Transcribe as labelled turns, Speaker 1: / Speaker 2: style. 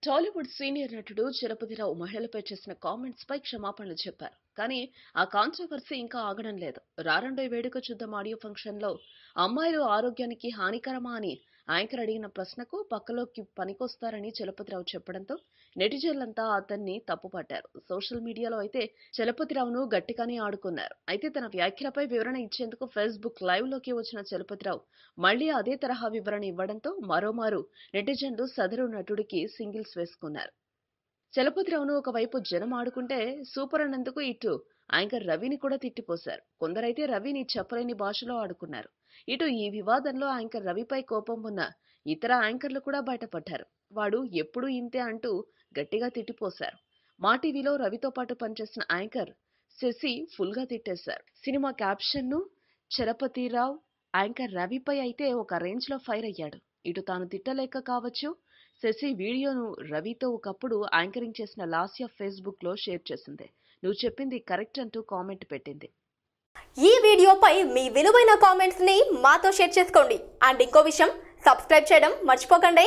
Speaker 1: Tollywood senior నటుడు చిరపతిరావు మహిళలపై చేసిన కామెంట్స్ పై క్షమాపణలు చెప్పారు. కానీ ఆ కాంట్రవర్సీ ఇంకా ఆగడం లేదు. రారండోయ్ వేడుక చూద్దాం ఆడియో ఫంక్షన్ లో అమ్మాయిలు ఆరోగ్యానికి హానికరమా అని యాంకర్ అడిగిన ప్రశ్నకు పక్కలోకి పనికొస్తారని చలపతిరావు చెప్పడంతో నెటిజన్లంతా అతన్ని తప్పుపట్టారు. సోషల్ మీడియాలో అయితే చలపతిరావును గట్టిగానే ఆడుకున్నారు. అయితే తన వ్యాఖ్యలపై వివరణ ఇచ్చేందుకు ఫేస్బుక్ లైవ్ లోకి వచ్చిన చలపతిరావు మళ్లీ అదే తరహా వివరణ ఇవ్వడంతో మరోమారు నెటిజన్లు సదరు నటుడికి సింగిల్స్ వేసుకున్నారు. చలపతిరావును ఒకవైపు జనం ఆడుకుంటే సూపర్ అన్నందుకు ఇటు యాంకర్ రవిని కూడా తిట్టిపోశారు. కొందరైతే రవిని చెప్పలేని భాషలో ఆడుకున్నారు. ఇటు ఈ వివాదంలో యాంకర్ రవిపై కోపం ఉన్న ఇతర యాంకర్లు కూడా బయటపడ్డారు. వాడు ఎప్పుడూ ఇంతే అంటూ గట్టిగా తిట్టిపోశారు. మా టీవీలో రవితో పాటు పనిచేసిన యాంకర్ శశి ఫుల్ గా తిట్టేశారు. సినిమా క్యాప్షన్ ను చలపతిరావు యాంకర్ రవిపై అయితే ఒక రేంజ్ లో ఫైర్ అయ్యాడు. ఇటు తాను తిట్టలేక కావచ్చు, శశి వీడియోను రవితో ఒకప్పుడు యాంకరింగ్ చేసిన లాస్య ఫేస్బుక్ లో షేర్ చేసింది. నువ్వు చెప్పింది కరెక్ట్ అంటూ కామెంట్ పెట్టింది.
Speaker 2: ఈ వీడియోపై మీ విలువైన కామెంట్స్ ని మాతో షేర్ చేసుకోండి. అండ్ ఇంకో విషయం, సబ్స్క్రైబ్ చేయడం మర్చిపోకండి.